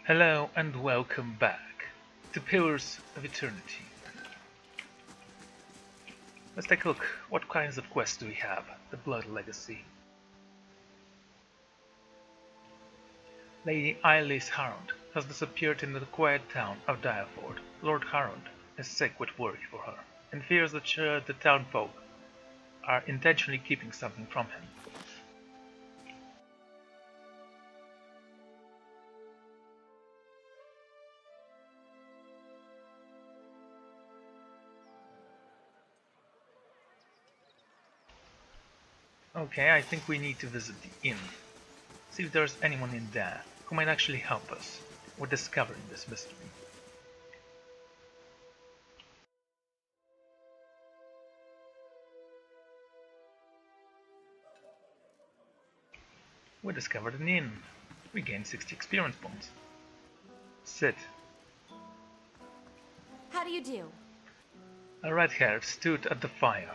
Hello and welcome back to Pillars of Eternity. Let's take a look. What kinds of quests do we have? The Blood Legacy. Lady Yliel's Hound has disappeared in the quiet town of Diaford. Lord Hound is sick with worry for her and fears that the townfolk are intentionally keeping something from him. Okay, I think we need to visit the inn. See if there's anyone in there who might actually help us with discovering this mystery. We discovered an inn. We gained 60 experience points. Sit. How do you do? A red-haired stood at the fire,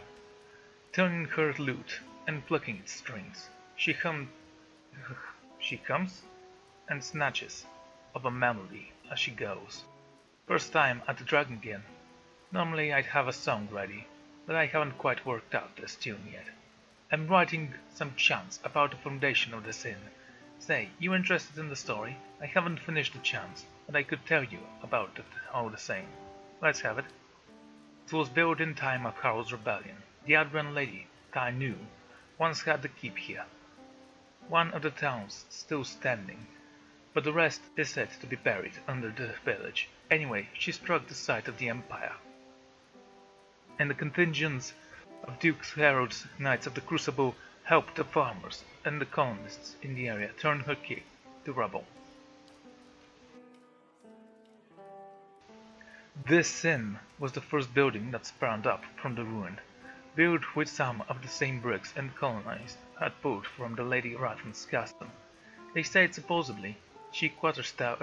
turning her lute and plucking its strings. She hums and snatches of a melody as she goes. First time at the Dragon Inn. Normally I'd have a song ready, but I haven't quite worked out this tune yet. I'm writing some chants about the foundation of this inn. Say, you interested in the story? I haven't finished the chants, but I could tell you about it all the same. Let's have it. It was built in time of Harald's rebellion. The Adrian lady, Tai Nu, once had the keep here. One of the towns still standing, but the rest is said to be buried under the village. Anyway, she struck the site of the Empire, and the contingents of Duke Harold's Knights of the Crucible helped the farmers and the colonists in the area turn her keep to rubble. This inn was the first building that sprang up from the ruin, built with some of the same bricks and colonized had pulled from the Lady Rathan's castle. They said supposedly the quarterstaff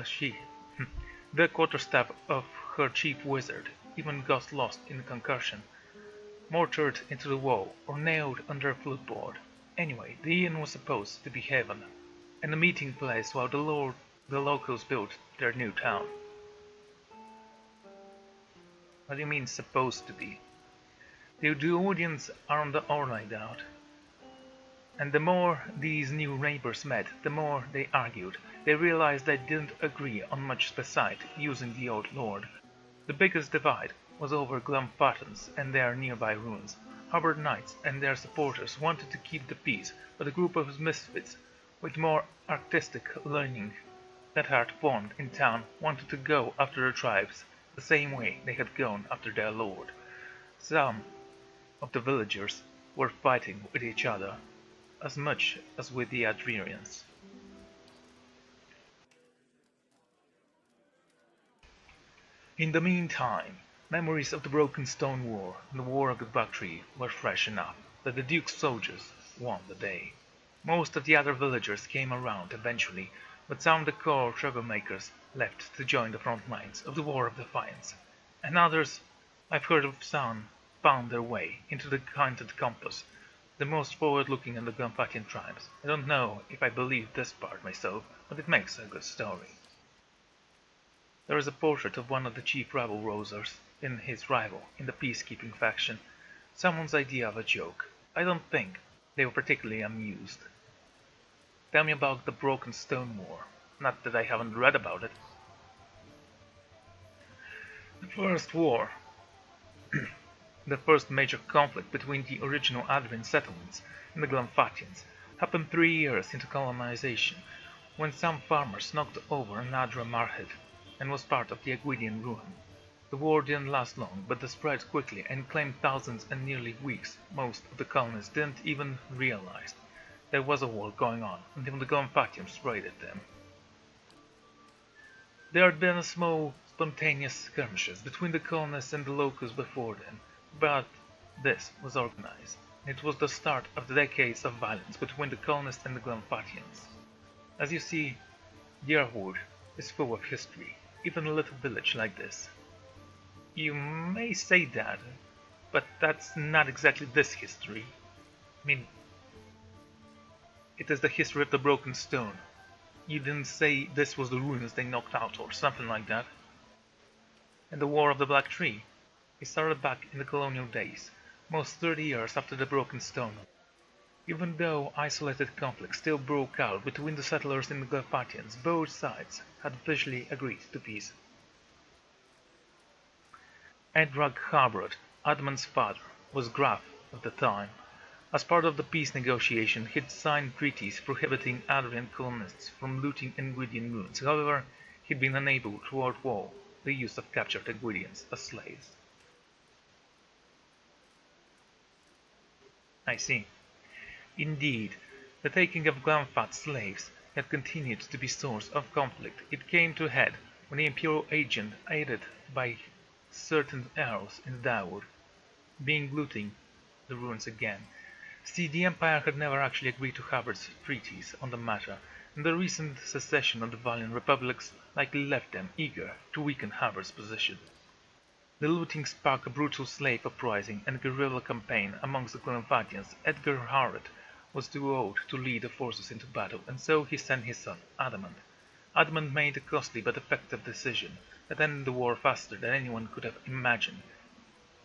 of her chief wizard even got lost in the concussion, mortared into the wall or nailed under a footboard. Anyway, the inn was supposed to be heaven, and a meeting place while the locals built their new town. What do you mean supposed to be? The audience are on the night out, and the more these new neighbors met, the more they argued. They realized they didn't agree on much besides using the old lord. The biggest divide was over Glamfatans and their nearby ruins. Harbor Knights and their supporters wanted to keep the peace, but a group of misfits with more artistic learning that had formed in town wanted to go after the tribes the same way they had gone after their lord. Some of the villagers were fighting with each other as much as with the Adrians. In the meantime, memories of the Broken Stone War and the War of the Bactri were fresh enough that the Duke's soldiers won the day. Most of the other villagers came around eventually, but some of the core troublemakers left to join the front lines of the War of Defiance, and others, I've heard of some, found their way into the Haunted Compass, the most forward-looking in the Glamfatian tribes. I don't know if I believe this part myself, but it makes a good story. There is a portrait of one of the chief rabble-rousers in his rival in the peacekeeping faction. Someone's idea of a joke. I don't think they were particularly amused. Tell me about the Broken Stone War. Not that I haven't read about it. The first war. The first major conflict between the original Adrian settlements and the Glamfatians happened 3 years into colonization, when some farmers knocked over an Adra Marhead and was part of the Aguidian ruin. The war didn't last long, but it spread quickly and claimed thousands and nearly weeks. Most of the colonists didn't even realize there was a war going on until the Glamfatians raided them. There had been a small, spontaneous skirmishes between the colonists and the locals before then, but this was organized. It was the start of the decades of violence between the colonists and the Glamfatians. As you see, Deerwood is full of history, even a little village like this. You may say that, but that's not exactly this history. I mean, it is the history of the Broken Stone. You didn't say this was the ruins they knocked out or something like that? And the War of the Black Tree? It started back in the colonial days, most 30 years after the Broken Stone. Even though isolated conflict still broke out between the settlers and the Glenfathians, both sides had officially agreed to peace. Edrag Harbrod, Admund's father, was Graf at the time. As part of the peace negotiation, he'd signed treaties prohibiting Adrian colonists from looting Ingwedian ruins. However, he'd been unable to outlaw the use of captured Ingwedians as slaves. I see. Indeed, the taking of Glenfath slaves had continued to be source of conflict. It came to a head when the Imperial agent, aided by certain Earls in Dawood, began looting the ruins again. See, the Empire had never actually agreed to Hubbard's treaties on the matter, and the recent secession of the Valiant Republics likely left them eager to weaken Hubbard's position. The looting sparked a brutal slave uprising and guerrilla campaign amongst the Glenfathians. Edgar Harrod was too old to lead the forces into battle, and so he sent his son, Adamant. Adamant made a costly but effective decision that ended the war faster than anyone could have imagined.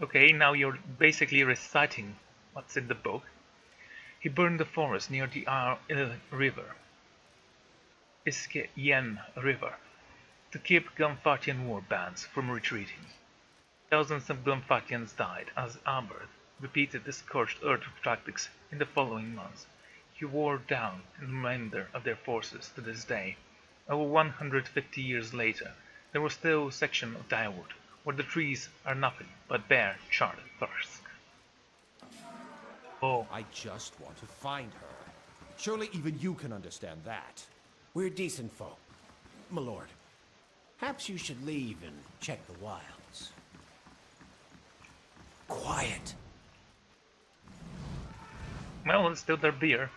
Okay, now you're basically reciting what's in the book. He burned the forest near the Yliel River, Yen River, to keep Glenfathian war bands from retreating. Thousands of Glenfathians died as Albert repeated the scorched earth tactics in the following months. He wore down the remainder of their forces to this day. Over 150 years later, there was still a section of Dyewood where the trees are nothing but bare, charred thirst. Oh, I just want to find her. Surely even you can understand that. We're decent folk, my lord. Perhaps you should leave and check the wilds. Quiet. well, it's still their beer.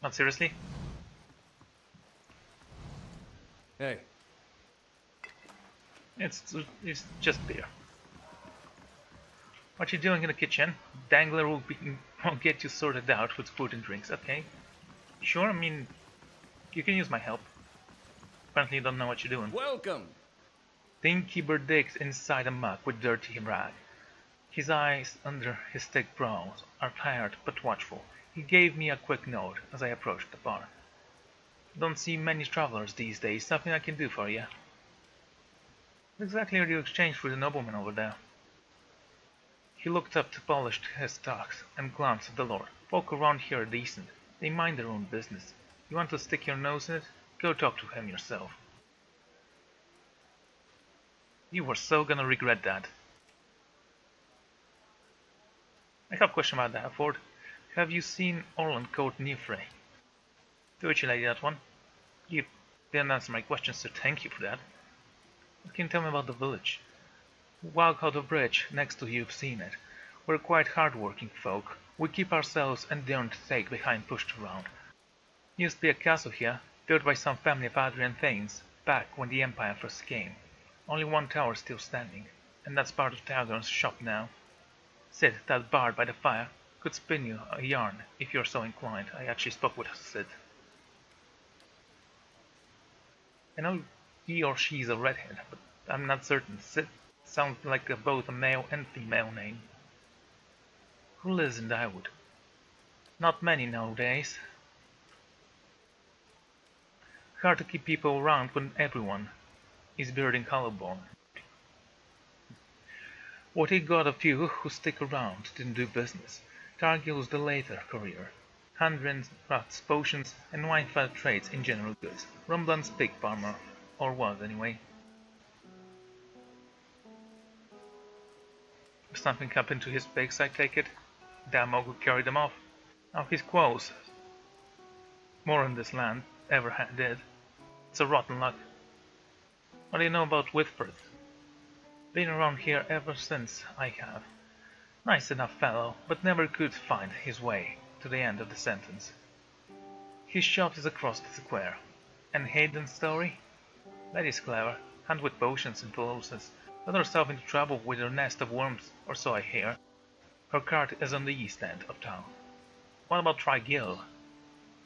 Not seriously? Hey. It's just beer. What you doing in the kitchen? Dangler will get you sorted out with food and drinks, okay? Sure, I mean, you can use my help. Apparently you don't know what you're doing. Welcome! The innkeeper digs inside a mug with dirty rag. His eyes under his thick brows are tired but watchful. He gave me a quick nod as I approached the bar. Don't see many travelers these days. Something I can do for you. What exactly are you exchanged with the nobleman over there? He looked up to polish his tux and glanced at the lord. Folk around here are decent. They mind their own business. You want to stick your nose in it? Go talk to him yourself. You were so gonna regret that. I have a question about that, Ford. Have you seen Orland Court Nifre? To which you lady that one? You didn't answer my question, so thank you for that. What can you tell me about the village? Wildcatter Bridge, next to you've seen it. We're quite hard-working folk. We keep ourselves and don't take behind pushed around. Used to be a castle here, built by some family of Adrian Thanes, back when the Empire first came. Only one tower still standing, and that's part of Talgon's shop now. Sid, that bard by the fire, could spin you a yarn if you're so inclined. I actually spoke with Sid. I know he or she is a redhead, but I'm not certain. Sid sounds like both a male and female name. Who lives in Dyewood? Not many nowadays. Hard to keep people around when everyone is buried in Hollowborn. What he got a few who stick around didn't do business. Targil's the later career. Handrins, rats, potions, and wine-fed trades in general goods. Rumbland's pig farmer, or was anyway. If something happened to his pigs, I take it. Damog would carry them off. Now his quos. More in this land ever did. It's a rotten luck. What do you know about Whitford? Been around here ever since I have. Nice enough fellow, but never could find his way to the end of the sentence. His shop is across the square. And Hayden's story? Lady's clever, hand with potions and potions. Got herself into trouble with her nest of worms, or so I hear. Her cart is on the east end of town. What about Yliel?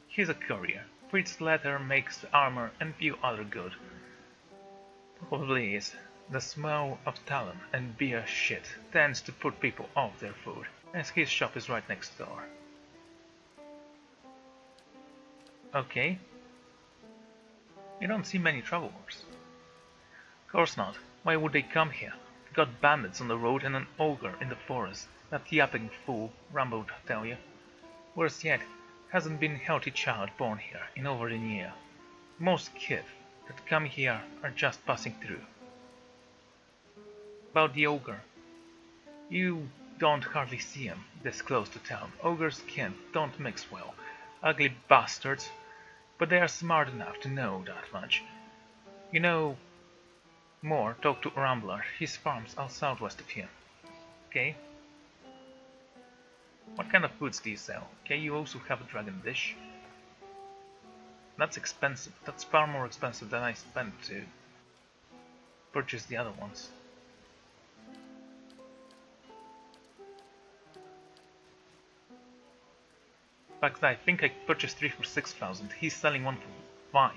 He's a courier. Reads leather, makes armor, and few other good. Probably is. The smell of talon and beer shit tends to put people off their food, as his shop is right next door. Okay. You don't see many travelers. Of course not. Why would they come here? Got bandits on the road and an ogre in the forest. That yapping fool, Rambo tell you. Worse yet, hasn't been a healthy child born here in over a year. Most kids that come here are just passing through. About the ogre. You don't hardly see him this close to town. Ogres' kin don't mix well. Ugly bastards. But they are smart enough to know that much. You know more, talk to Rambler. His farms are southwest of here. Okay? What kind of foods do you sell? Okay, you also have a dragon dish. That's expensive. That's far more expensive than I spent to purchase the other ones. In fact, I think I purchased 3 for 6,000. He's selling 1 for 5.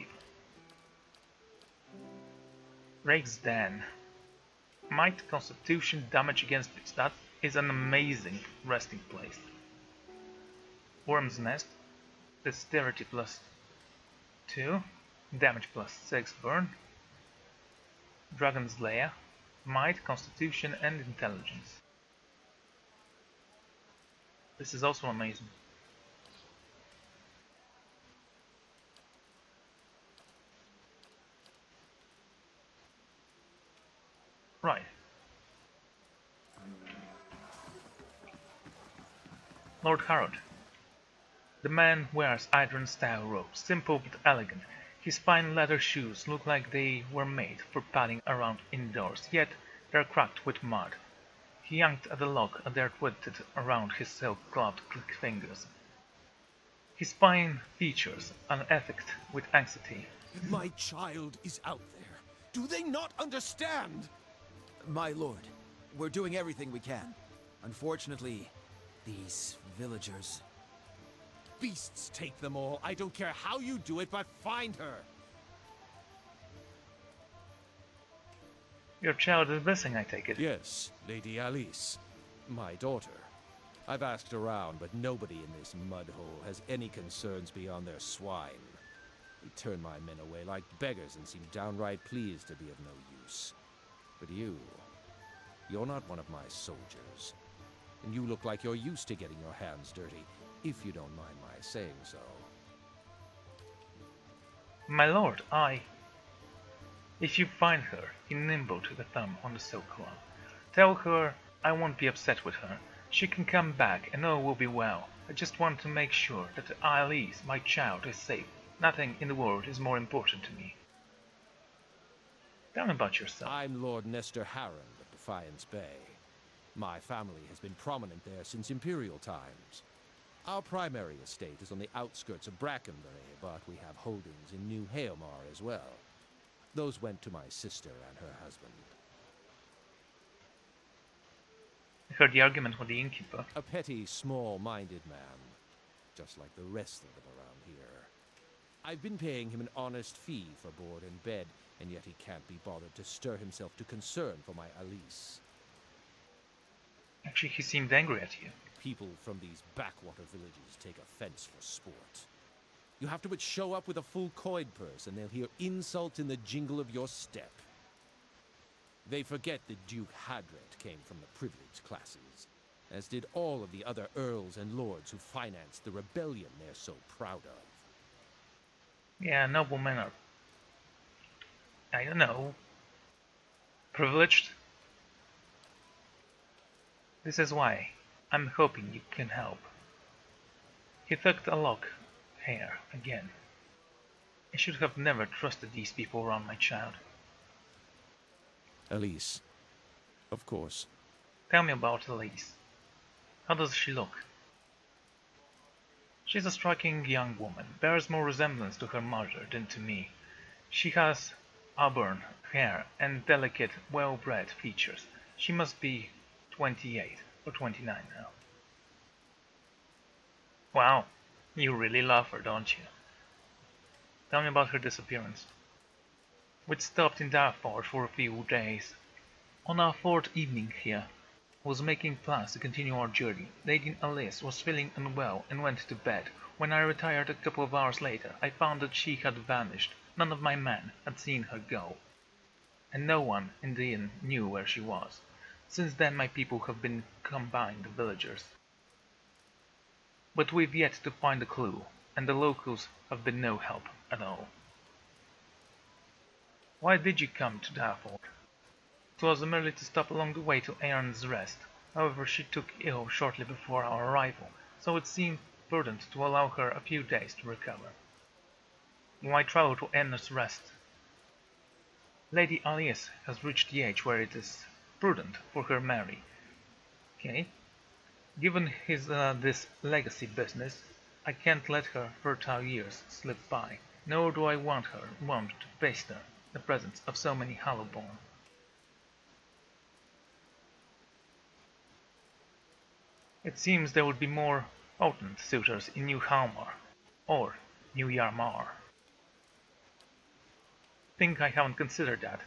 Rake's Den. Might, Constitution, damage against beasts. That is an amazing resting place. Worm's Nest. Dexterity plus 2. Damage plus 6 burn. Dragon's Lair. Might, Constitution, and Intelligence. This is also amazing. Right. Lord Harrod. The man wears Idron-style robes, simple but elegant. His fine leather shoes look like they were made for padding around indoors, yet they're cracked with mud. He yanked at the lock and they're twisted around his silk-gloved fingers. His fine features unearthed with anxiety. My child is out there. Do they not understand? My lord, we're doing everything we can. Unfortunately, these villagers... Beasts take them all. I don't care how you do it, but find her. Your child is missing, I take it. Yes, Lady Alice. My daughter. I've asked around, but nobody in this mud hole has any concerns beyond their swine. They turn my men away like beggars and seem downright pleased to be of no use. But you're not one of my soldiers. And you look like you're used to getting your hands dirty, if you don't mind my saying so. My lord, If you find her, he nimbled the thumb on the silk glove. Tell her I won't be upset with her. She can come back and all will be well. I just want to make sure that Alice, my child, is safe. Nothing in the world is more important to me. Tell me about yourself. I'm Lord Nestor Harron of Defiance Bay. My family has been prominent there since Imperial times. Our primary estate is on the outskirts of Brackenbury, but we have holdings in New Haomar as well. Those went to my sister and her husband. I heard the argument with the innkeeper. A petty, small-minded man, just like the rest of them around here. I've been paying him an honest fee for board and bed, and yet he can't be bothered to stir himself to concern for my Alice. Actually, he seemed angry at you. People from these backwater villages take offense for sport. You have to but show up with a full coin purse, and they'll hear insults in the jingle of your step. They forget that Duke Hadret came from the privileged classes, as did all of the other earls and lords who financed the rebellion they're so proud of. Yeah, noblemen are, I don't know, privileged. This is why I'm hoping you can help. He tugged a lock hair again. I should have never trusted these people around my child. Alice, of course. Tell me about Alice. How does she look? She's a striking young woman, bears more resemblance to her mother than to me. She has auburn hair and delicate, well-bred features. She must be 28 or 29 now. Wow, you really love her, don't you? Tell me about her disappearance. We'd stopped in Darfur for a few days. On our fourth evening here, I was making plans to continue our journey. Lady Alice was feeling unwell and went to bed. When I retired a couple of hours later, I found that she had vanished. None of my men had seen her go, and no one in the inn knew where she was. Since then my people have been combined villagers. But we've yet to find a clue, and the locals have been no help at all. Why did you come to Darfur? It was merely to stop along the way to Aaron's rest. However, she took ill shortly before our arrival, so it seemed prudent to allow her a few days to recover. Why travel to Aaron's rest? Lady Alice has reached the age where it is prudent for her marry. Okay? Given this legacy business, I can't let her fertile years slip by, nor do I want to waste her the presence of so many Hallowborn. It seems there would be more potent suitors in New Halmar, or New Yarmar. Think I haven't considered that.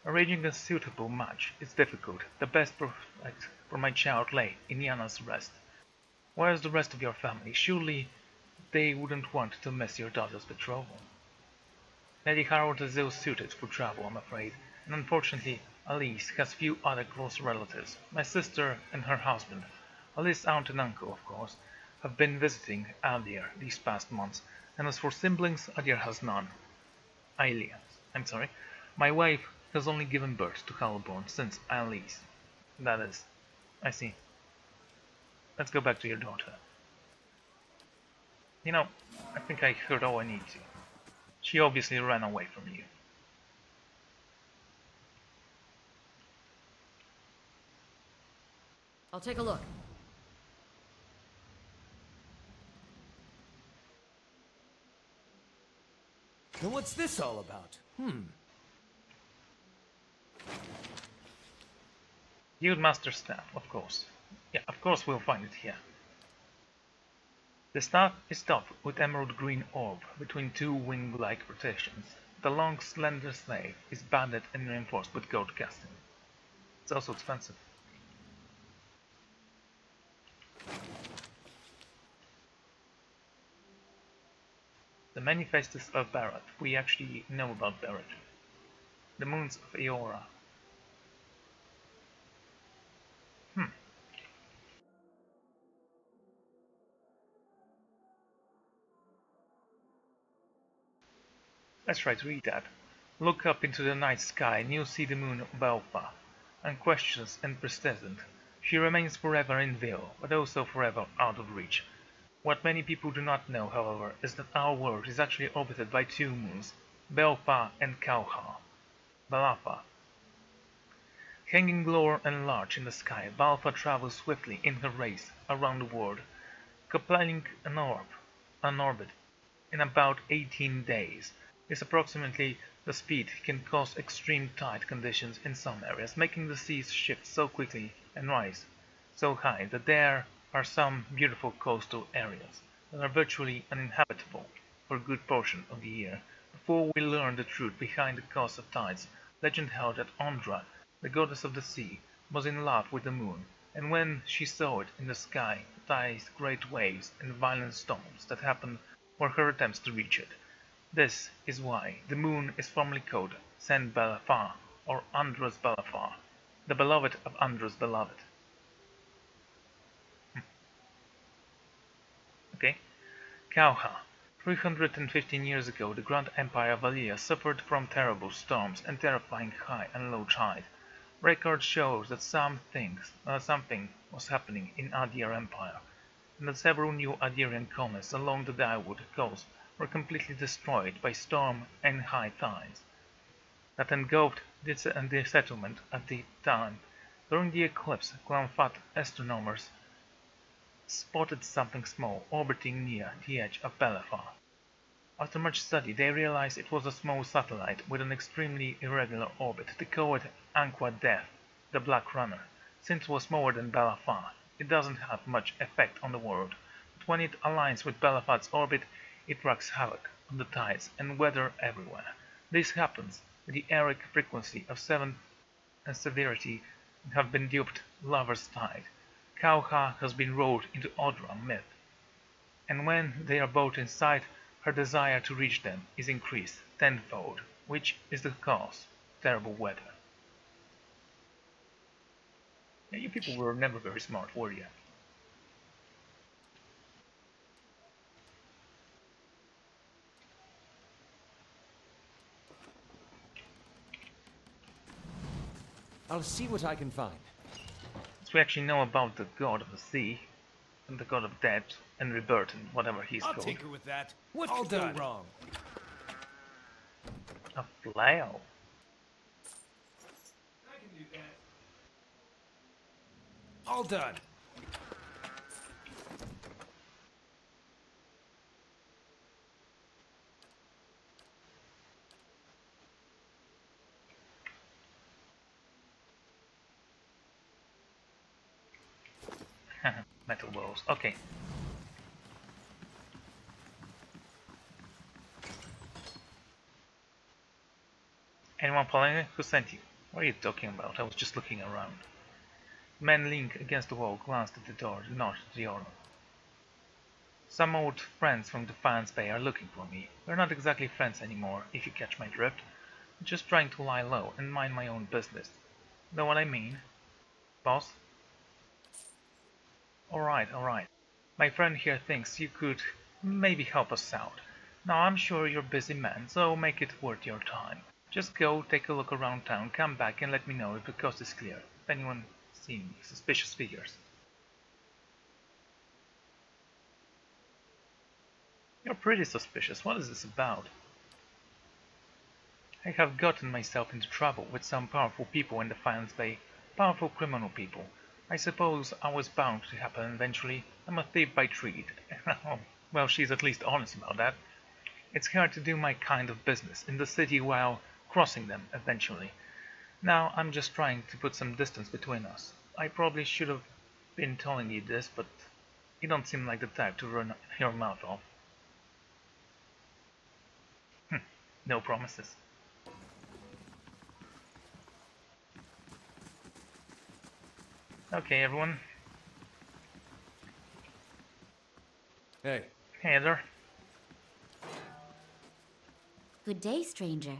Arranging a suitable match is difficult. The best prospect for my child lay in Yana's rest. Where's the rest of your family? Surely they wouldn't want to miss your daughter's betrothal. Lady Harold is ill-suited for travel, I'm afraid, and unfortunately Alice has few other close relatives. My sister and her husband, Alice's aunt and uncle, of course, have been visiting Adir these past months, and as for siblings, Adir has none. Yliel, I'm sorry. My wife has only given birth to Hellborn since Alice. That is. I see. Let's go back to your daughter. You know, I think I heard all I need to. She obviously ran away from you. I'll take a look. Then what's this all about? Guild Master Staff, of course. Yeah, of course we'll find it here. The staff is topped with emerald green orb between two wing-like rotations. The long, slender slave is banded and reinforced with gold casting. It's also expensive. The many faces of Barrett. We actually know about Barrett. The moons of Eora. Let's try to read that. Look up into the night sky and you'll see the moon of Belfa, unquestioned and persistent. She remains forever in view, but also forever out of reach. What many people do not know, however, is that our world is actually orbited by two moons, Belfa and Kauha. Balafa. Hanging low and large in the sky, Balfa travels swiftly in her race around the world, completing an orbit in about 18 days. This approximately the speed can cause extreme tide conditions in some areas, making the seas shift so quickly and rise so high that there are some beautiful coastal areas that are virtually uninhabitable for a good portion of the year. Before we learn the truth behind the cause of tides, legend held that Ondra, the goddess of the sea, was in love with the moon, and when she saw it in the sky, raised great waves and violent storms that happened for her attempts to reach it. This is why the moon is formally called Sen Belafar, or Andra's Belafar, the beloved of Andra's beloved. Okay? Kauha. 315 years ago, the Grand Empire of Valia suffered from terrible storms and terrifying high and low tide. Record shows that something was happening in Adir Empire, and that several new Adirian colonies along the Dyewood coast were completely destroyed by storm and high tides that engulfed the settlement at the time. During the eclipse, Glamfat astronomers spotted something small orbiting near the edge of Belafar. After much study, they realized it was a small satellite with an extremely irregular orbit. They called it Anqua Death, the Black Runner. Since it was smaller than Belafar, it doesn't have much effect on the world, but when it aligns with Belafat's orbit, it wreaks havoc on the tides and weather everywhere. This happens with the Eric frequency of 7 and severity have been duped Lover's Tide. Kauha has been rolled into Odra myth, and when they are both in sight, her desire to reach them is increased tenfold, which is the cause of terrible weather. Yeah, you people were never very smart, were you? I'll see what I can find. So we actually know about the god of the sea, and the god of death, and rebirth, and whatever he's I'll called. tinker with that. What All could go done. wrong? A flail. I can do that. All done. Metal balls. Okay. Anyone following me? Who sent you? What are you talking about? I was just looking around. The man leaned against the wall, glanced at the door, not at the owner. Some old friends from Defiance Bay are looking for me. We're not exactly friends anymore, if you catch my drift. I'm just trying to lie low and mind my own business. Know what I mean? Boss? Alright, alright. My friend here thinks you could maybe help us out. Now I'm sure you're a busy man, so make it worth your time. Just go, take a look around town, come back and let me know if the coast is clear. If anyone seen suspicious figures. You're pretty suspicious. What is this about? I have gotten myself into trouble with some powerful people in Defiance Bay. Powerful criminal people. I suppose I was bound to happen eventually. I'm a thief by trade. Well, she's at least honest about that. It's hard to do my kind of business in the city while crossing them eventually. Now I'm just trying to put some distance between us. I probably should have been telling you this, but you don't seem like the type to run your mouth off. No promises. Okay, everyone. Hey, Hey there. Good day, stranger.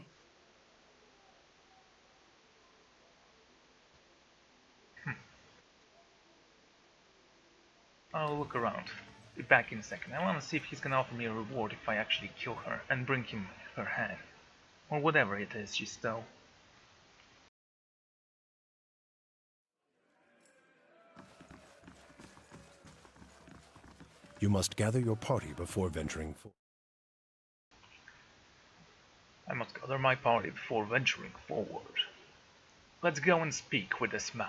I'll look around. Be back in a second. I want to see if he's gonna offer me a reward if I actually kill her and bring him her head. Or whatever it is she stole. You must gather your party before venturing forth. I must gather my party before venturing forward. Let's go and speak with this man.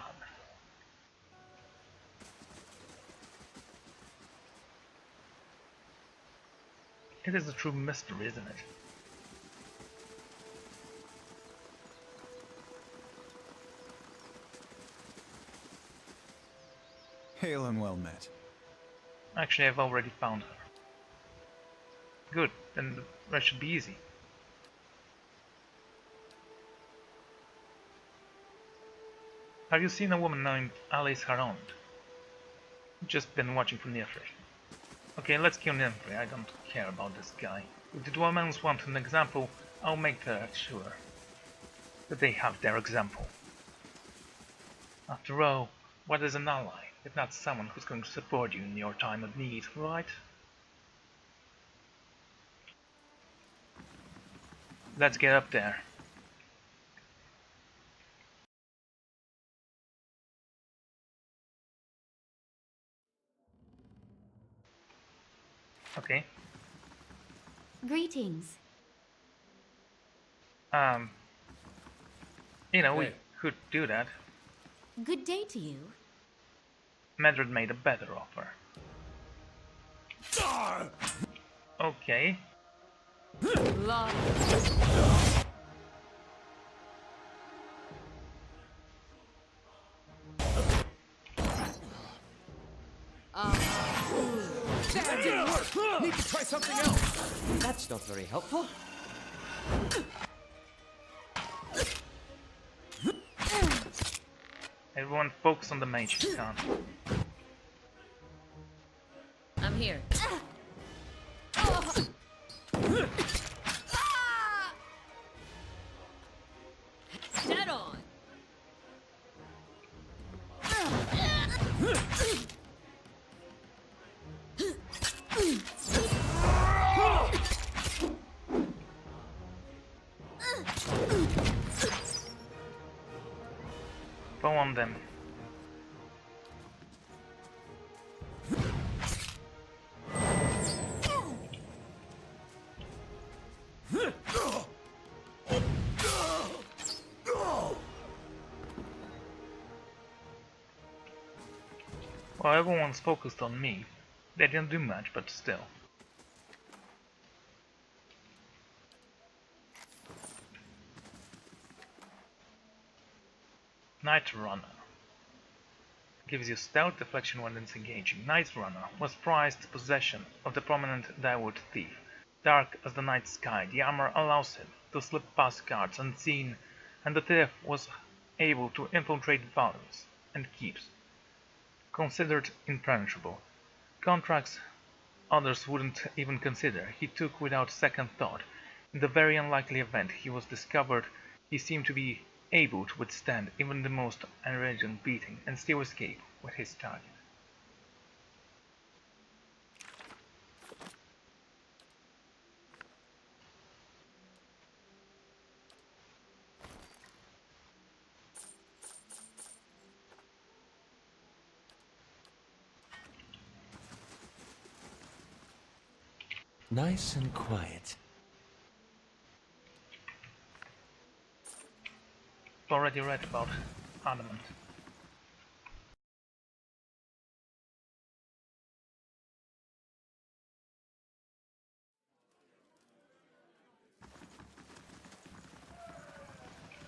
It is a true mystery, isn't it? Hail and well met. Actually, I've already found her. Good, then the rest should be easy. Have you seen a woman named Alice Harond? Just been watching from near. Okay, let's kill Nymphrey. I don't care about this guy. If the Dwellmans want an example, I'll make sure that they have their example. After all, what is an ally, if not someone who's going to support you in your time of need, right? Let's get up there. Okay. Greetings. You know, we Hey. could do that. Good day to you. Medred made a better offer. Okay. That didn't work! Need to try something else! That's not very helpful. Everyone focus on the mage if you can. I'm here. Dead on. Go on them. Well, everyone's focused on me. They didn't do much, but still. Night Runner. Gives you stealth deflection when disengaging. Night Runner was prized possession of the prominent Dawood thief. Dark as the night sky, the armor allows him to slip past guards unseen, and the thief was able to infiltrate vaults and keeps. Considered impenetrable. Contracts others wouldn't even consider, he took without second thought. In the very unlikely event he was discovered, he seemed to be able to withstand even the most enraging beating and still escape with his target. Nice and quiet. Already read about Adamant.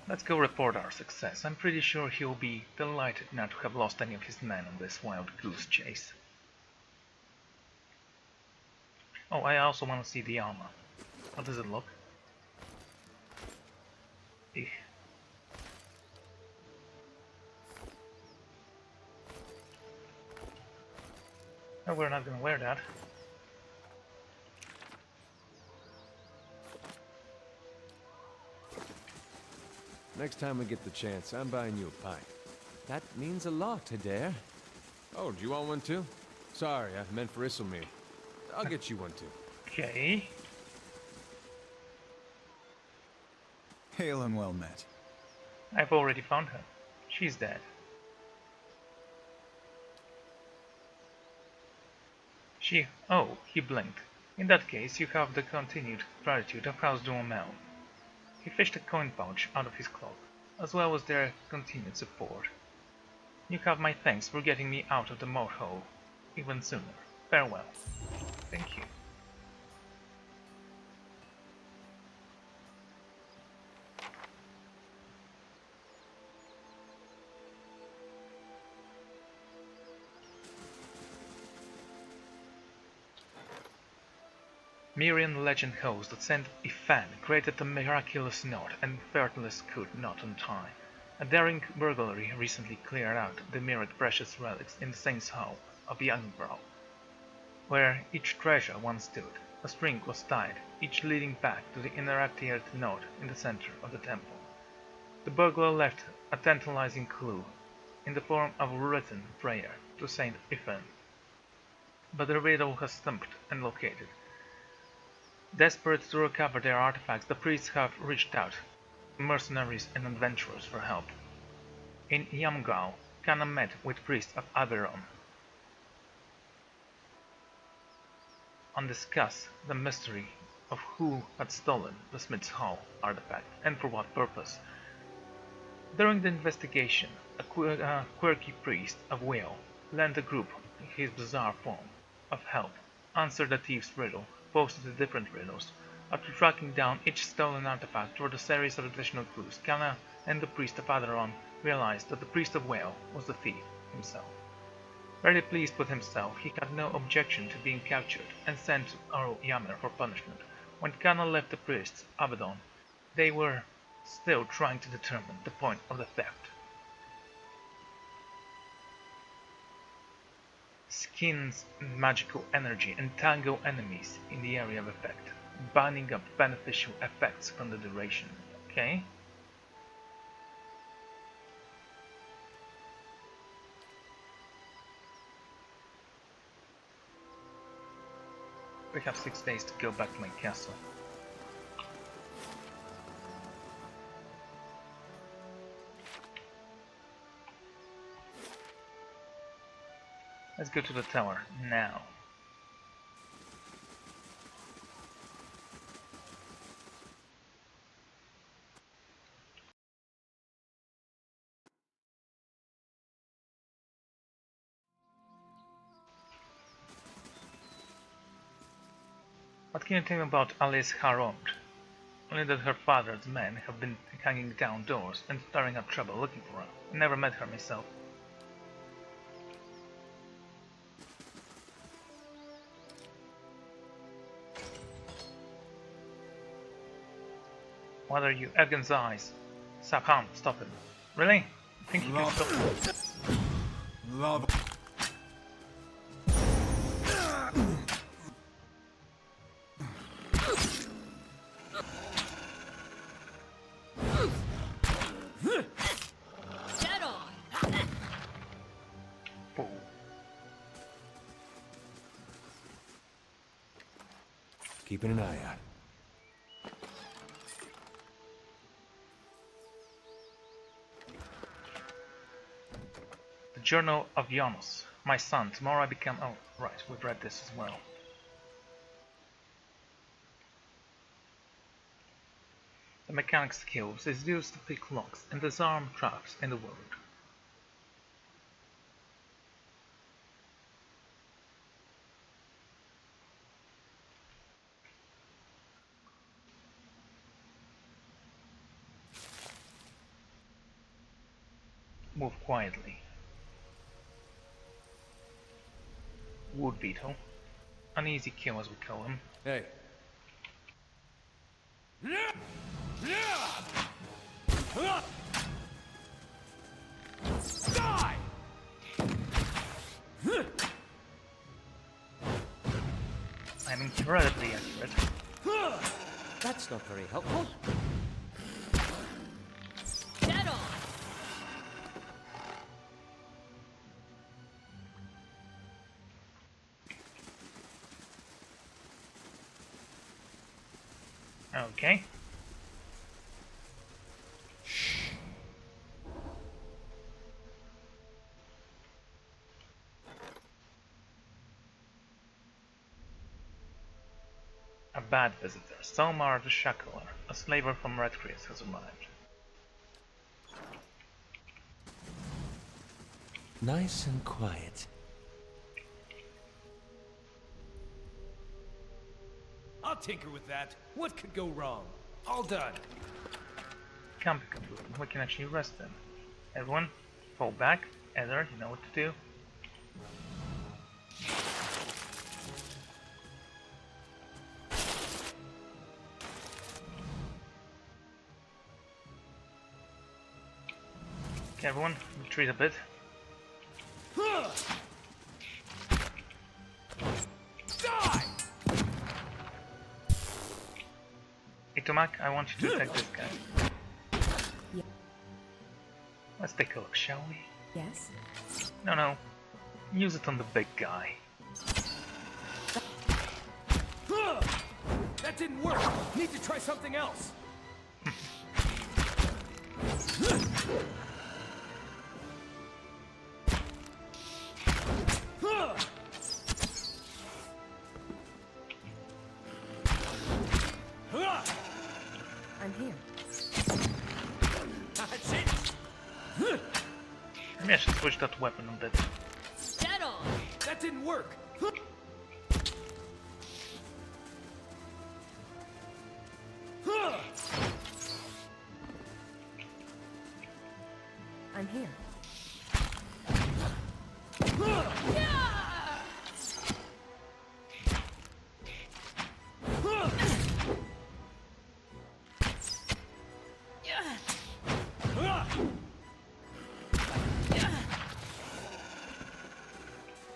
Let's go report our success. I'm pretty sure he'll be delighted not to have lost any of his men on this wild goose chase. Oh, I also want to see the armor. How does it look? Eek. No, we're not gonna wear that. Next time we get the chance, I'm buying you a pint. That means a lot, Adair. Oh, do you want one too? Sorry, I meant for Isselmere. I'll get you one too. Okay. Hail and well met. I've already found her. She's dead. Oh, he blinked. In that case, you have the continued gratitude of House Duhamel. He fished a coin pouch out of his cloak, as well as their continued support. You have my thanks for getting me out of the moat hole even sooner. Farewell. Thank you. Mirian legend holds that Saint Ifan created the miraculous knot and Fairless could not untie. A daring burglary recently cleared out the myriad precious relics in the Saint's Hall of Youngbrow, where each treasure once stood. A string was tied, each leading back to the interrupted knot in the center of the temple. The burglar left a tantalizing clue in the form of a written prayer to Saint Ifan, but the riddle has stumped and located. Desperate to recover their artifacts, the priests have reached out to mercenaries and adventurers for help. In Yamgao, Kana met with priests of Averon and discuss the mystery of who had stolen the Smith's Hall artifact and for what purpose. During the investigation, a quirky priest of Whale lent the group his bizarre form of help, answered the thief's riddle, posted the different riddles. After tracking down each stolen artifact toward a series of additional clues, Kana and the priest of Aderon realized that the priest of Whale was the thief himself. Very pleased with himself, he had no objection to being captured and sent to Yammer for punishment. When Kana left the priests, Abaddon, they were still trying to determine the point of the theft. Skins magical energy entangle enemies in the area of effect, binding up beneficial effects from the duration. Okay. We have 6 days to go back to my castle. Let's go to the tower now. What can you tell me about Alice Harond? Only that her father's men have been hanging down doors and stirring up trouble looking for her. I never met her myself. What are you? Edgin's eyes. Saphan, stop him. Really? I think you can stop him. Love. Dead on. Ooh. Keeping an eye out. The Journal of Janus. My son, tomorrow I become... Oh, right, we've read this as well. The mechanic skills is used to pick locks and disarm traps in the world. Move quietly. Wood beetle. An easy kill as we call him. Hey. Die! I'm incredibly accurate. That's not very helpful. Dead on. Okay. A bad visitor. Salmar the Shackler, a slaver from Red Chris, has arrived. Nice and quiet. I'll tinker with that. What could go wrong? All done. Can't be concluded. We can actually rest them. Everyone, fall back. Ether, you know what to do. Okay, everyone, retreat a bit. Die! Itomak, I want you to attack this guy. Yeah. Let's take a look, shall we? Yes? No. Use it on the big guy. That didn't work. Need to try something else. I'm here. That's it. Maybe I should switch that weapon a bit. Dead on. That didn't work. I'm here.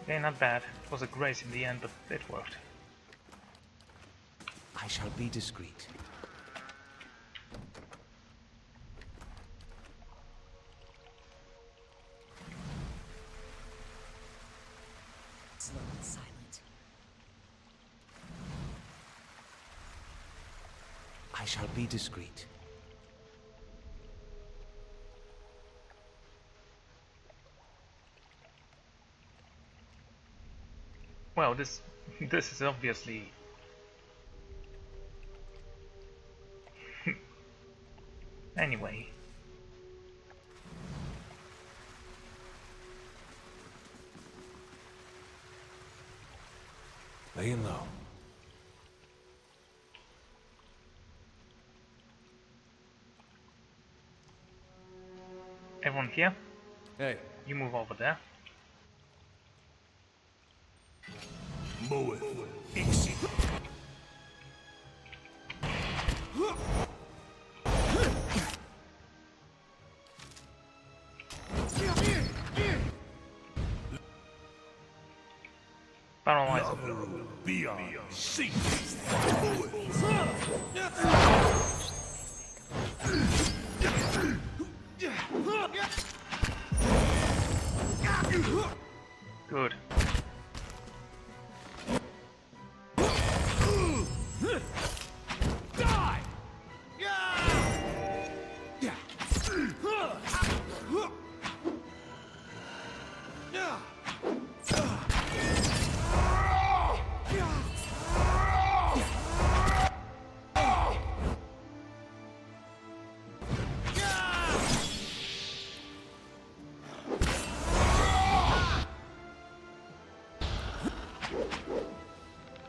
Okay, not bad. It was a grace in the end, but it worked. I shall be discreet. Slow and silent. I shall be discreet. Well, this is obviously anyway. Laying low. Everyone here? Hey, You move over there. Paralyze him. Good.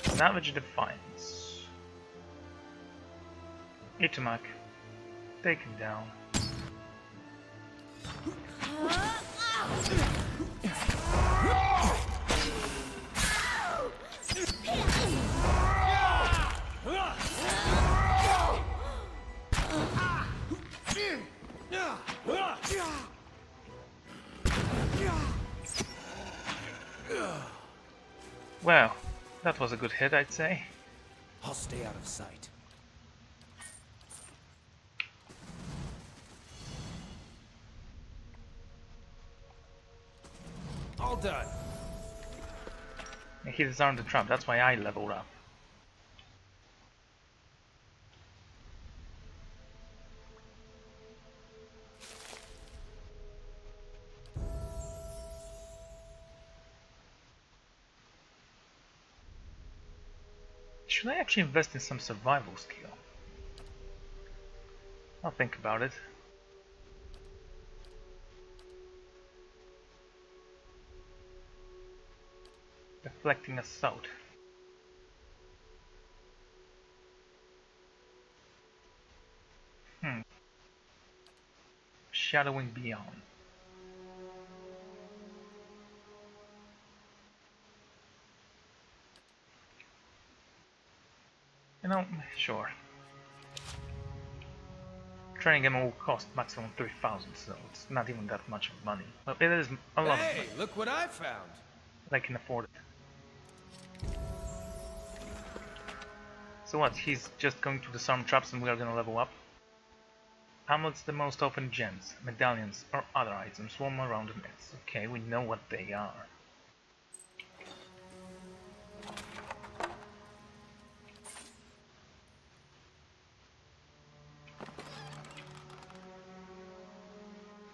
Savage Defiance. Itamak. Take him down. Well, that was a good hit, I'd say. I'll stay out of sight. All done. He disarmed the trap, that's why I leveled up. Should I actually invest in some survival skill? I'll think about it. Deflecting assault. Shadowing beyond. You know, sure. Training him will cost maximum 3,000, so it's not even that much of money. But it is a lot of Hey, money. look what I found. I can afford it. So what, he's just going to disarm traps and we are gonna level up? Amulets, the most open gems, medallions, or other items swarm around the nets. Okay, we know what they are.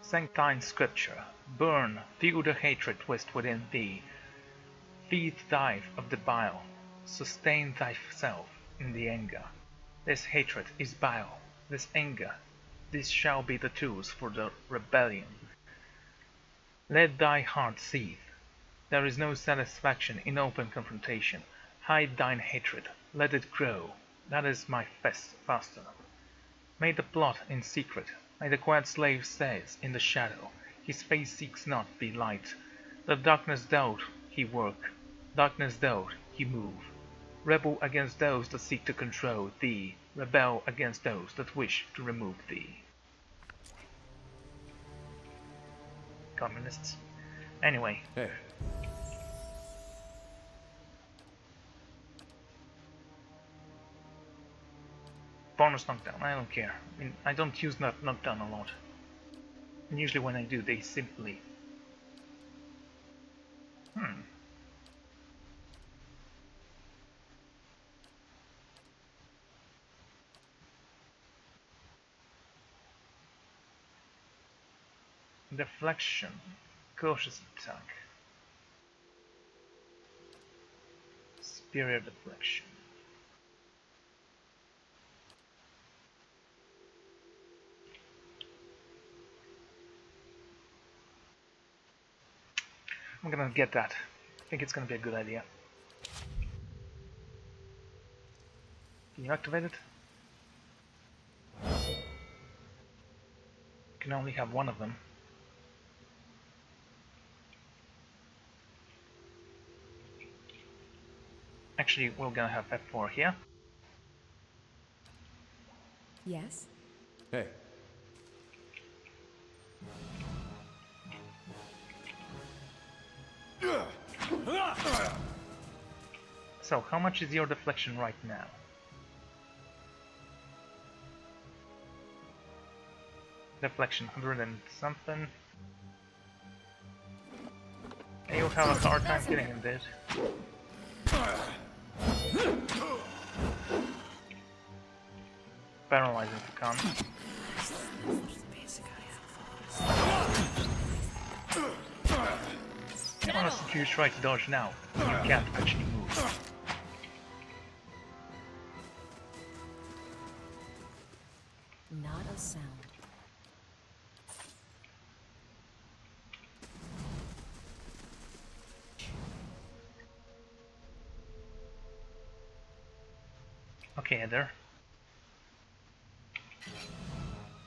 Sanctine scripture. Burn, feel the hatred twist within thee. Feed dive of the bile. Sustain thyself in the anger. This hatred is bile. This anger. These shall be the tools for the rebellion. Let thy heart seethe. There is no satisfaction in open confrontation. Hide thine hatred. Let it grow. That is my faster. May the plot in secret. May the quiet slave stays in the shadow. His face seeks not the light. Let darkness doubt he work. Darkness doubt he move. Rebel against those that seek to control thee. Rebel against those that wish to remove thee. Communists. Anyway. Hey. Bonus knockdown, I don't care. I mean, I don't use knockdown a lot. And usually when I do, they simply... Deflection. Cautious attack. Superior deflection. I'm gonna get that. I think it's gonna be a good idea. Can you activate it? You can only have one of them. Actually, we're gonna have F4 here. Yes? Hey, So, how much is your deflection right now? Deflection 100 and something. And you'll have a hard time getting him dead. Paralyzing if you can't. Honestly, if you try to dodge now, you can't actually move. Not a sound. Okay, Heather.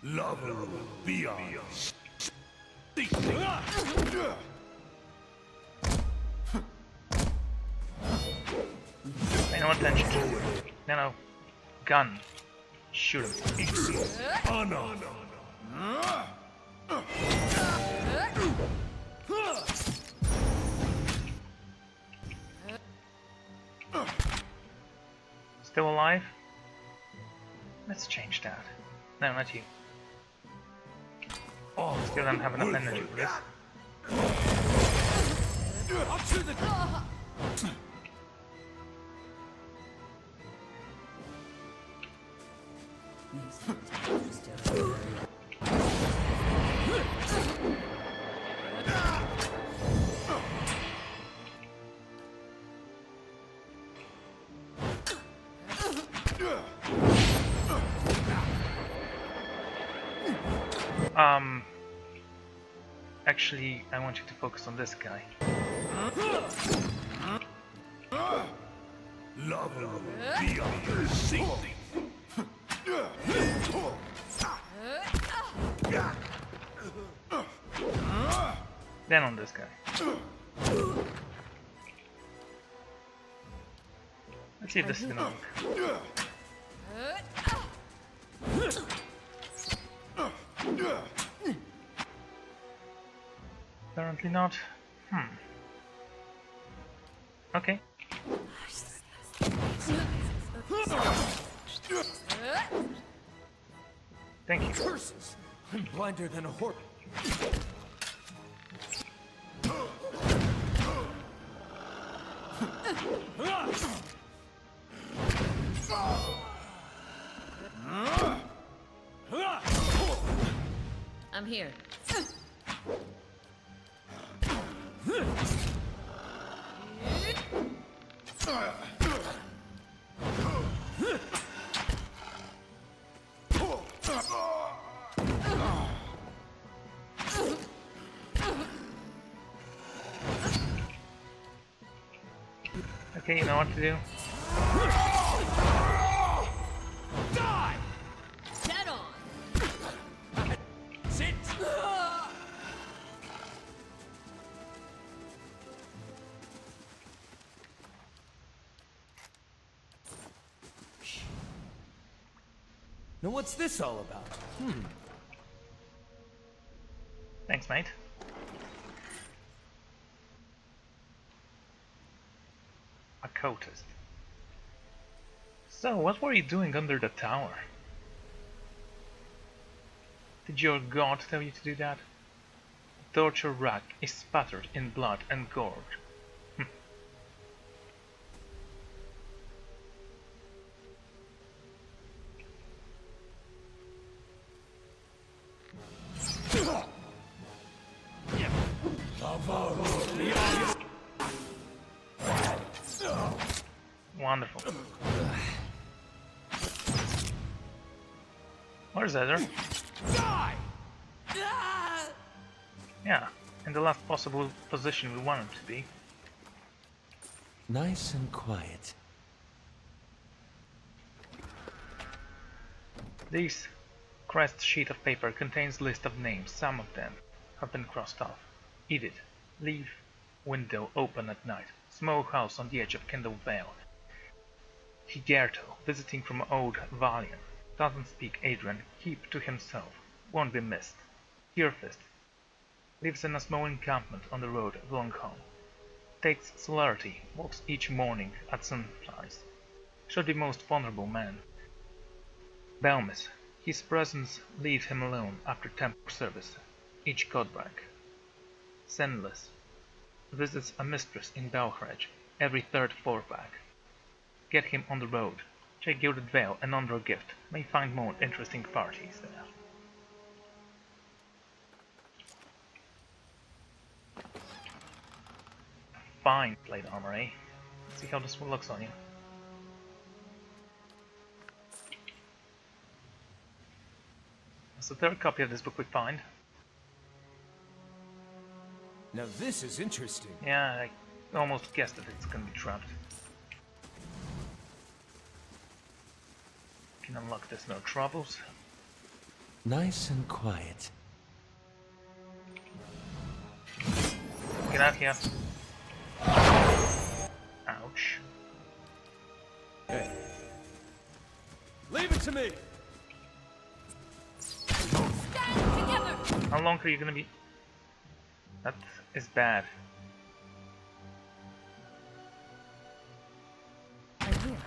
Level beyond. Pay no attention. No. Gun. Shoot him. Honor. Still alive? Let's change that. No, not you. Still don't have enough energy for this. Actually, I want you to focus on this guy. Level beyond safety. Then on this guy. Let's see if this is gonna work. Apparently not. Okay. Thank you. Curses! I'm blinder than a horse. I'm here. Okay, you know what to do. Die! Dead on! Sit! Now what's this all about? Thanks, mate. A cultist. So, what were you doing under the tower? Did your god tell you to do that? The torture rack is spattered in blood and gore. Wonderful. Where's Ether? Yeah, in the last possible position we want him to be. Nice and quiet. This crest sheet of paper contains list of names. Some of them have been crossed off. Edith, leave window open at night. Small house on the edge of Kendall Vale. Higerto, visiting from old Valian. Doesn't speak Adrian, keep to himself. Won't be missed. Tearfist, lives in a small encampment on the road of Longholm. Takes celerity, walks each morning at sunrise. Should be most vulnerable man. Belmis, his presence leaves him alone after temple service. Each godbrag. Senless, visits a mistress in Belhredge every third fourback. Get him on the road. Check Gilded Vale and Under Gift. May find more interesting parties there. Fine plate armor, eh? Let's see how this one looks on you. That's the third copy of this book we find. Now this is interesting. Yeah, I almost guessed that it's gonna be trapped. Can unlock this, no troubles. Nice and quiet. Get out here. Ouch. Hey. Leave it to me! Stand together! How long are you gonna be? That is bad. I'm here.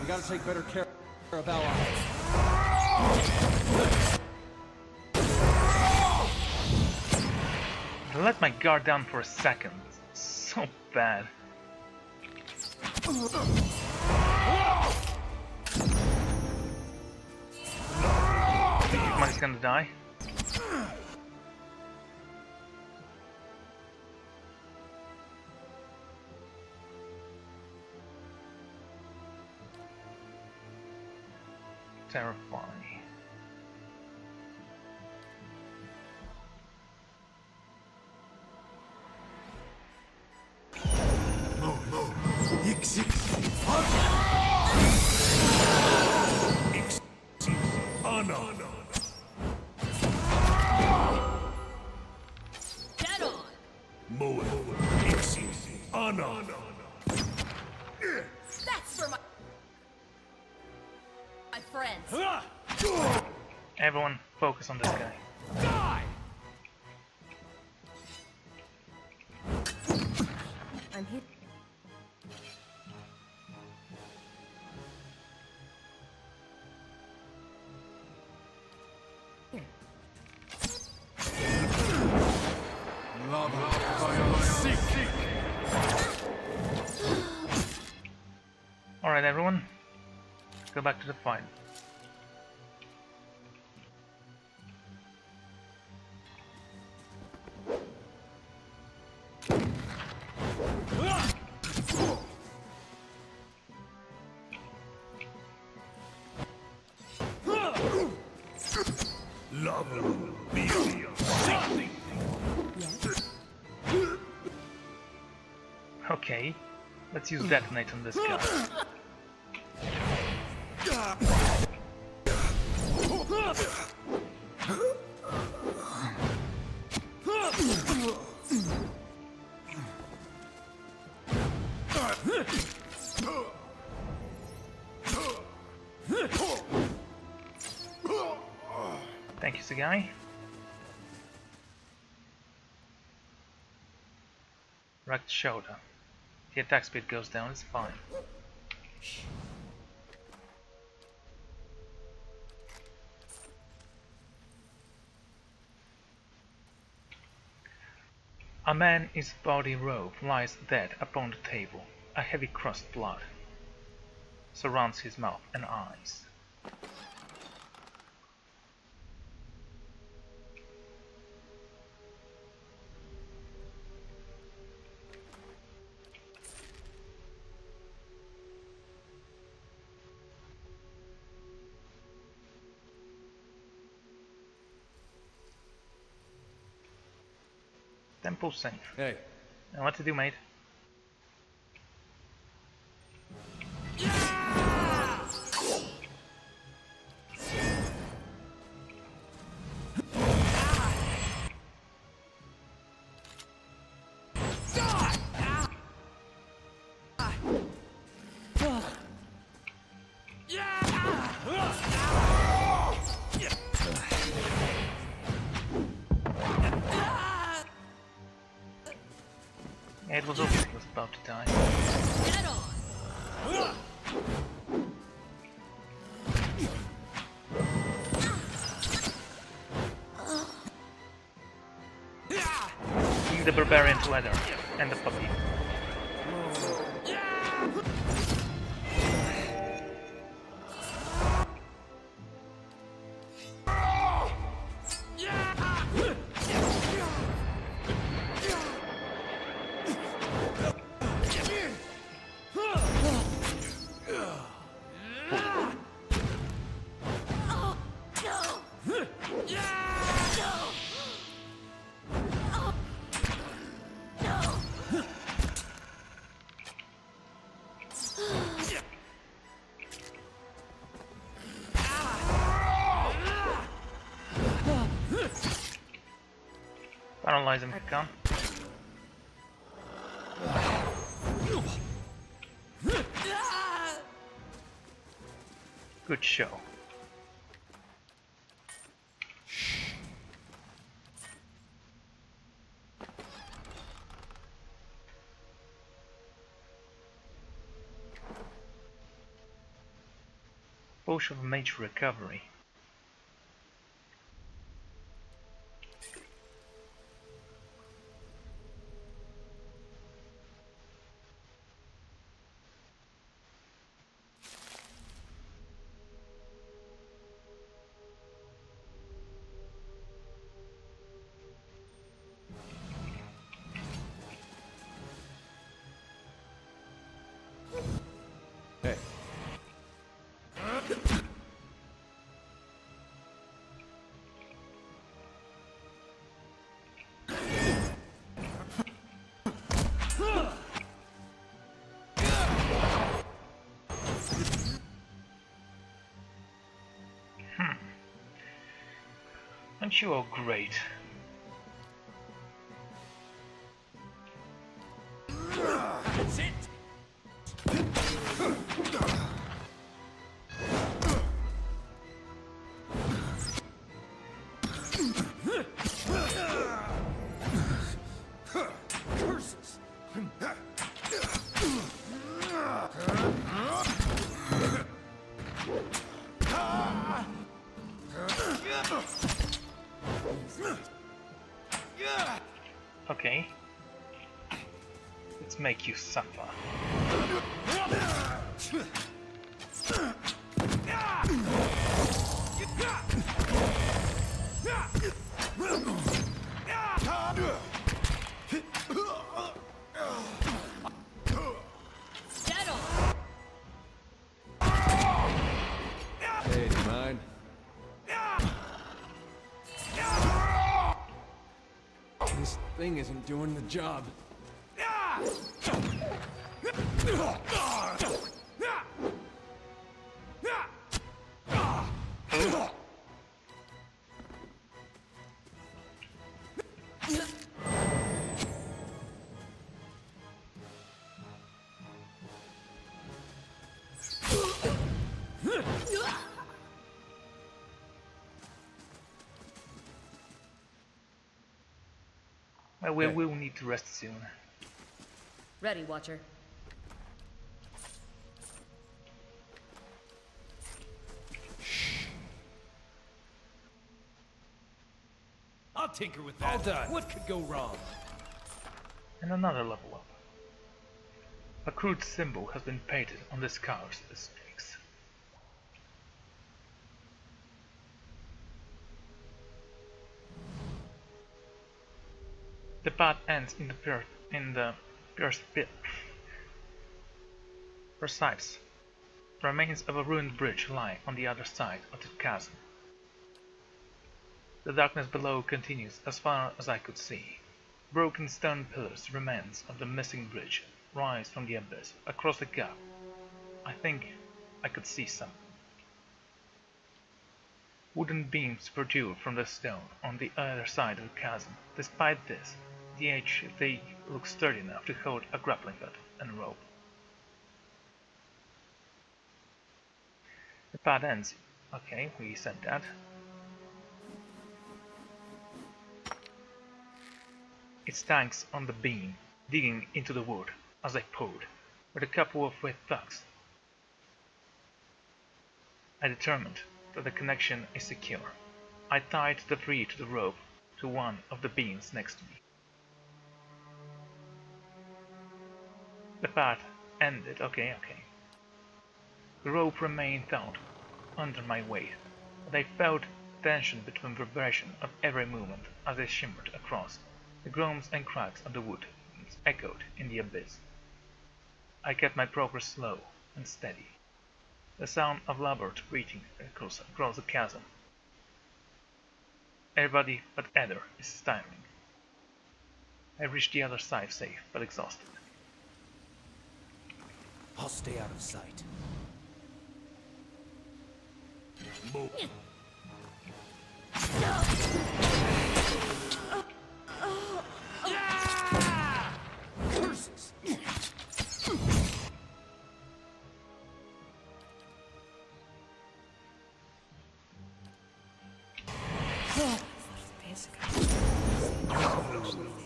We gotta take better care of Ally. I let my guard down for a second. So bad. Somebody's gonna die. Terrifying. Dead on! That's for my friends. Everyone, focus on this guy. I'm here. Alright, everyone. Go back to the fight. Okay, let's use detonate on this guy. Thank you, Sagai. Wrecked shoulder. The attack speed goes down, it's fine. A man in his body robe lies dead upon the table. A heavy crust blood surrounds his mouth and eyes. Temple safe. Hey, And what to do, mate? It was obvious he was about to die. Get on! Give the barbarian to Leather and the puppy. Paralyze him if you can. Good show. Potion of Mage Recovery. hey. Aren't you all great? That's it! Curses! Okay. Let's make you suffer. Get on! Hey, do you mind? This thing isn't doing the job. Well, we will need to rest soon. Ready, Watcher. I'll tinker with that. All done. What could go wrong? And another level up. A crude symbol has been painted on the scars this streaks. The path ends in the precise. The remains of a ruined bridge lie on the other side of the chasm. The darkness below continues as far as I could see. Broken stone pillars, remains of the missing bridge, rise from the abyss across the gap. I think I could see something. Wooden beams protrude from the stone on the other side of the chasm. Despite this, they look sturdy enough to hold a grappling hook and a rope. The path ends. Okay, we said that. It stanks on the beam, digging into the wood as I pulled, with a couple of wet tugs. I determined that the connection is secure. I tied the tree to the rope to one of the beams next to me. The path ended. Okay. The rope remained taut under my weight, but I felt tension between vibration of every movement as I shimmered across. The groans and cracks of the wood echoed in the abyss. I kept my progress slow and steady. The sound of labored breathing across the chasm. Everybody but Eder is staring. I reached the other side safe but exhausted. I'll stay out of sight. Move. Curses!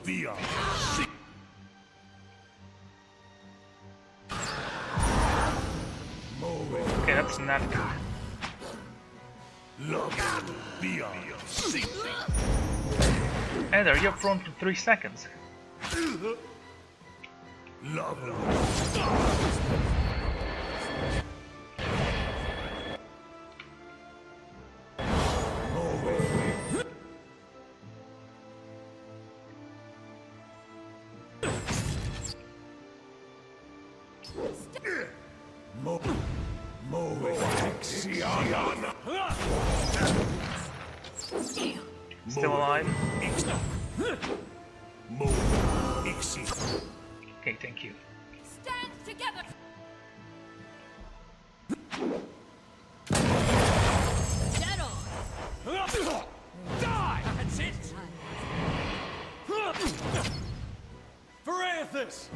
Beyond. Okay, that's not good. Love beyond. Eder, you're prone for 3 seconds. Love. Still alive? Okay, thank you. Stand together! Dead on! Die! That's it! Verathus!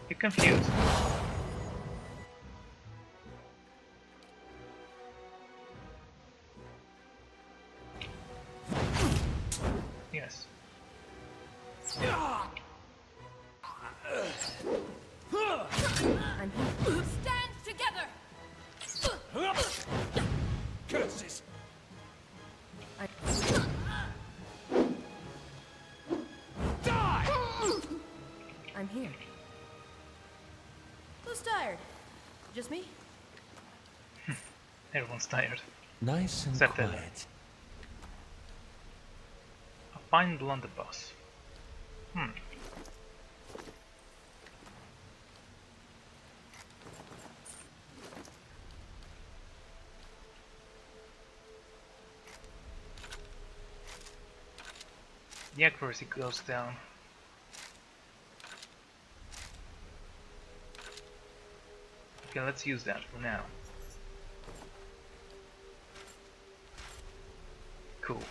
You're confused. Yes. I'm here. Stand together! Curses! Die! I'm here. Who's tired? Just me? Everyone's tired. Nice and Except Eder. quiet. A fine blunderbuss. The accuracy goes down. Okay, let's use that for now. Cool.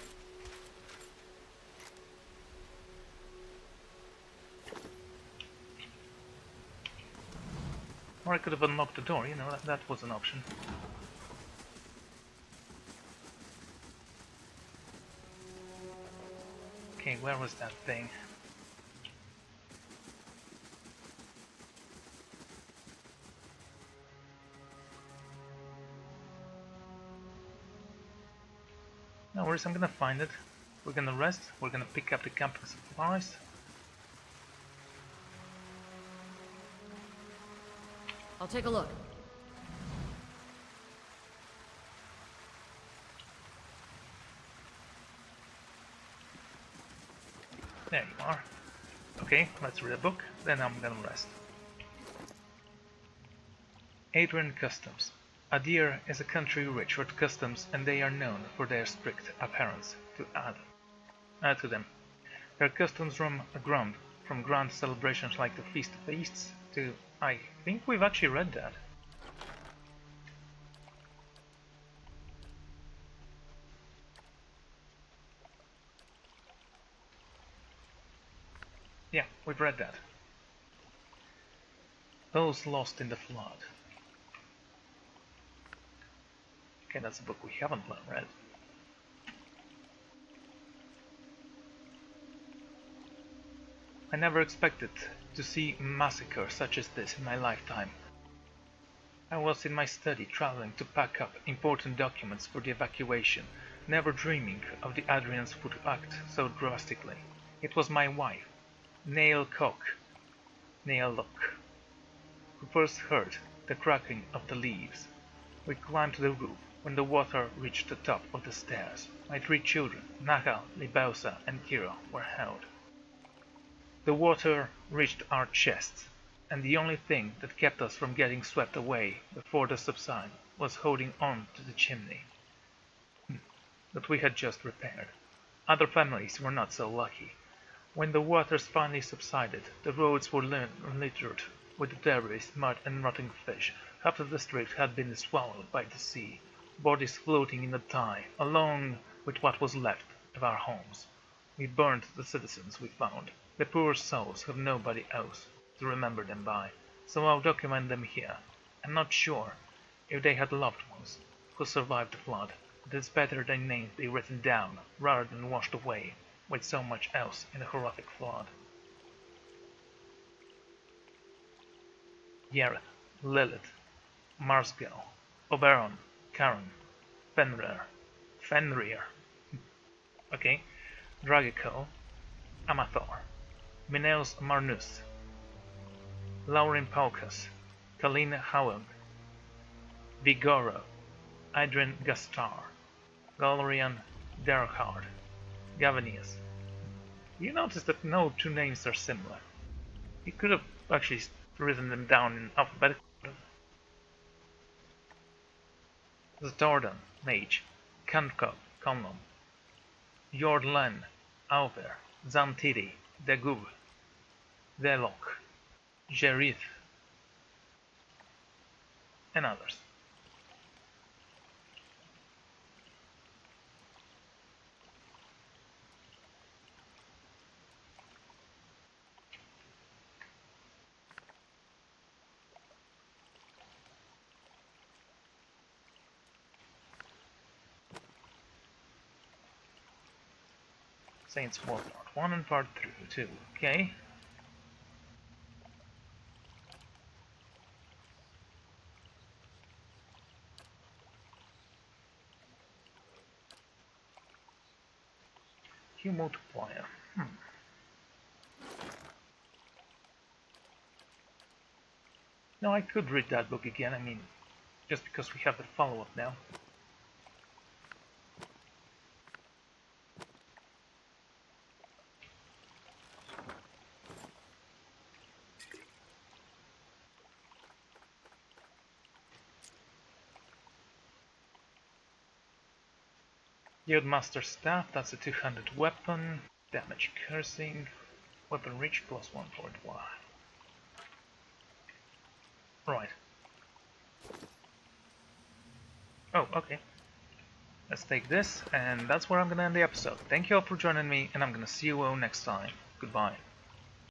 Or I could have unlocked the door, you know, that was an option. Okay, where was that thing? No worries, I'm gonna find it. We're gonna rest, we're gonna pick up the camping supplies. I'll take a look. There you are. Okay, let's read a book, then I'm gonna rest. Adrian Customs. Adir is a country rich with customs, and they are known for their strict adherence to add to them. Their customs run aground, from grand celebrations like the Feast of Feasts to... I think we've actually read that. Yeah, we've read that. Those lost in the flood. Okay, that's a book we haven't read. I never expected to see a massacre such as this in my lifetime. I was in my study traveling to pack up important documents for the evacuation, never dreaming of the Adrians would act so drastically. It was my wife, Neil Lock, who first heard the cracking of the leaves. We climbed to the roof when the water reached the top of the stairs. My 3 children, Nahal, Libausa, and Kira, were held. The water reached our chests, and the only thing that kept us from getting swept away before the subside was holding on to the chimney that we had just repaired. Other families were not so lucky. When the waters finally subsided, the roads were littered with debris, mud, and rotting fish. Half the district had been swallowed by the sea, bodies floating in the tide, along with what was left of our homes. We burned the citizens we found. The poor souls have nobody else to remember them by, so I'll document them here. I'm not sure if they had loved ones who survived the flood, but it's better their names be written down rather than washed away with so much else in a horrific flood. Yareth, Lilith, Marsgel, Oberon, Karen, Fenrir, okay, Dragico, Amathor, Mineus Marnus, Laurin Paucus, Kalina Howard, Vigoro, Adrian Gastar, Galerian Derhard, Gavinius. You notice that no 2 names are similar. He could have actually written them down in alphabetical order. Zordon, Mage, Kankov, Colnom, Jordlan, Auver, Zantiri, Dagub, Velok, Jerith, and others. Saints War Part 1 and Part 2, okay. Q multiplier. No, I could read that book again, I mean, just because we have the follow-up now. Yieldmaster Staff, that's a 200 weapon, damage cursing, weapon reach plus 1 for it. Wow. Right. Oh, okay. Let's take this, and that's where I'm gonna end the episode. Thank you all for joining me, and I'm gonna see you all next time. Goodbye.